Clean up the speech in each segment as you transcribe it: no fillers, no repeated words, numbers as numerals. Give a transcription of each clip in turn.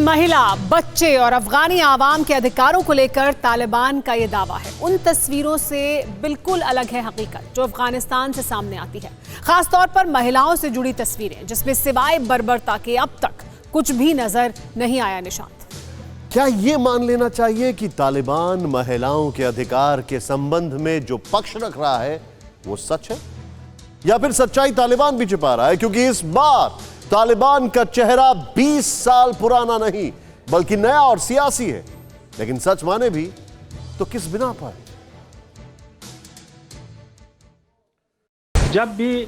महिला, बच्चे और अफगानी आवाम के अधिकारों को लेकर तालिबान का ये दावा है। उन तस्वीरों से बिल्कुल अलग है हकीकत जो अफगानिस्तान से सामने आती है, खासतौर पर महिलाओं से जुड़ी तस्वीरें जिसमें सिवाय बर्बरता के अब तक कुछ भी नजर नहीं आया। निशांत, क्या ये मान लेना चाहिए कि तालिबान महिलाओं के अधिकार के संबंध में जो पक्ष रख रहा है वो सच है, या फिर सच्चाई तालिबान भी छिपा रहा है? क्योंकि इस बार तालिबान का चेहरा 20 साल पुराना नहीं बल्कि नया और सियासी है, लेकिन सच माने भी तो किस बिना पर? जब भी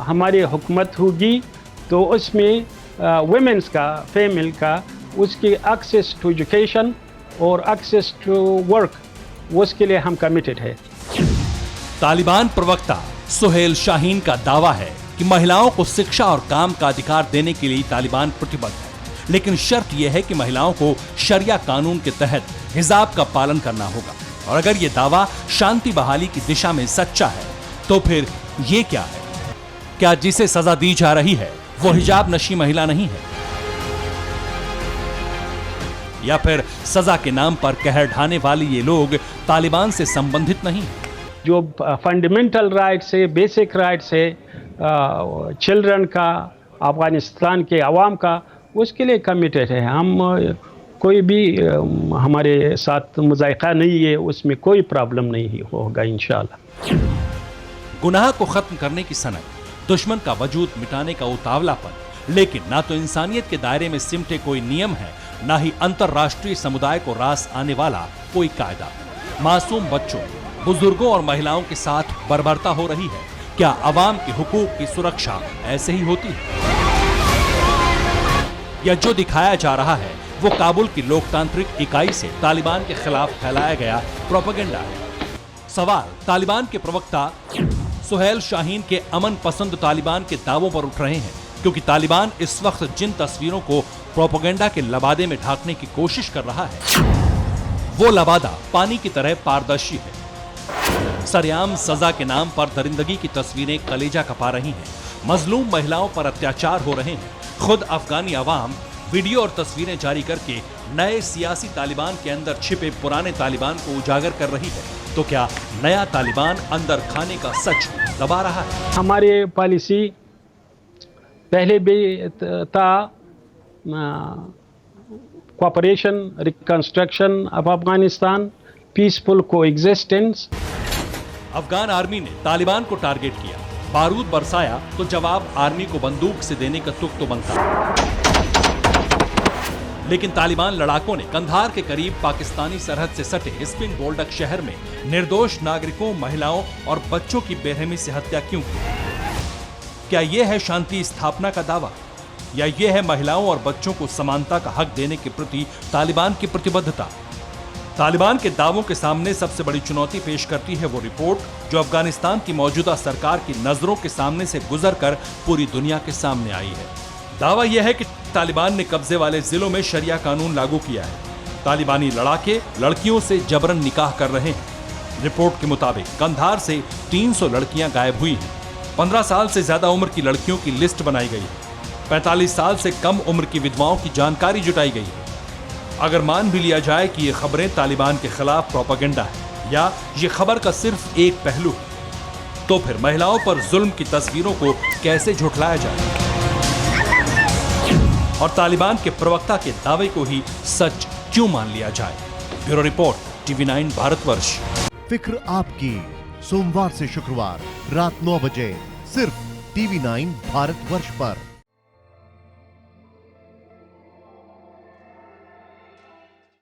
हमारी हुकूमत होगी तो उसमें वुमेन्स का, फीमेल का, उसकी एक्सेस टू एजुकेशन और एक्सेस टू वर्क, उसके लिए हम कमिटेड है। तालिबान प्रवक्ता सुहेल शाहीन का दावा है कि महिलाओं को शिक्षा और काम का अधिकार देने के लिए तालिबान प्रतिबद्ध है, लेकिन शर्त यह है कि महिलाओं को शरिया कानून के तहत हिजाब का पालन करना होगा। और अगर ये दावा शांति बहाली की दिशा में सच्चा है तो फिर ये क्या है? क्या जिसे सजा दी जा रही है वो हिजाब नशी महिला नहीं है, या फिर सजा के नाम पर कहर ढाने वाले ये लोग तालिबान से संबंधित नहीं है? जो फंडामेंटल राइट्स है, बेसिक राइट्स है चिल्ड्रन का, अफगानिस्तान के अवाम का, उसके लिए कमिटेड है हम। कोई भी हमारे साथ मुज़ायक़ा नहीं है, उसमें कोई प्रॉब्लम नहीं होगा इंशाअल्लाह। गुनाह को खत्म करने की सनक, दुश्मन का वजूद मिटाने का उतावलापन, लेकिन ना तो इंसानियत के दायरे में सिमटे कोई नियम है, ना ही अंतर्राष्ट्रीय समुदाय को रास आने वाला कोई कायदा। मासूम बच्चों, बुजुर्गों और महिलाओं के साथ बर्बरता हो रही है। क्या अवाम के हुकूक की सुरक्षा ऐसे ही होती है, या जो दिखाया जा रहा है वो काबुल की लोकतांत्रिक इकाई से तालिबान के खिलाफ फैलाया गया प्रोपेगेंडा है? सवाल तालिबान के प्रवक्ता सुहेल शाहीन के अमन पसंद तालिबान के दावों पर उठ रहे हैं, क्योंकि तालिबान इस वक्त जिन तस्वीरों को प्रोपेगेंडा के लबादे में ढांकने की कोशिश कर रहा है वो लबादा पानी की तरह पारदर्शी है। सरेआम सजा के नाम पर दरिंदगी की तस्वीरें कलेजा कपा रही हैं, मजलूम महिलाओं पर अत्याचार हो रहे हैं। खुद अफगानी अवाम वीडियो और तस्वीरें जारी करके नए सियासी तालिबान के अंदर छिपे पुराने तालिबान को उजागर कर रही है। तो क्या नया तालिबान अंदर खाने का सच दबा रहा है? हमारी पॉलिसी पहले भी था, cooperation, reconstruction of Afghanistan, peaceful coexistence. Afghan army ने तालिबान को टारगेट किया, बारूद बरसाया तो जवाब आर्मी को बंदूक से देने का तुक तो बनता। लेकिन तालिबान लड़ाकों ने कंधार के करीब पाकिस्तानी सरहद से सटे स्पिन बोल्डक शहर में निर्दोष नागरिकों, महिलाओं और बच्चों की बेरहमी से हत्या क्यों की? क्या यह है शांति स्थापना का दावा, या यह है महिलाओं और बच्चों को समानता का हक देने के प्रति तालिबान की प्रतिबद्धता? तालिबान के दावों के सामने सबसे बड़ी चुनौती पेश करती है वो रिपोर्ट जो अफगानिस्तान की मौजूदा सरकार की नजरों के सामने से गुजरकर पूरी दुनिया के सामने आई है। दावा यह है कि तालिबान ने कब्जे वाले जिलों में शरिया कानून लागू किया है। तालिबानी लड़ाके लड़कियों से जबरन निकाह कर रहे हैं। रिपोर्ट के मुताबिक कंधार से 300 लड़कियां गायब हुई हैं। 15 साल से ज्यादा उम्र की लड़कियों की लिस्ट बनाई गई है। 45 साल से कम उम्र की विधवाओं की जानकारी जुटाई गई है। अगर मान भी लिया जाए कि ये खबरें तालिबान के खिलाफ प्रोपेगेंडा है, या ये खबर का सिर्फ एक पहलू है, तो फिर महिलाओं पर जुल्म की तस्वीरों को कैसे झुठलाया जाए और तालिबान के प्रवक्ता के दावे को ही सच क्यों मान लिया जाए? Bureau report, TV9 Bharatvarsh. फिक्र आपकी, सोमवार से शुक्रवार रात 9 बजे सिर्फ TV9 भारतवर्ष पर।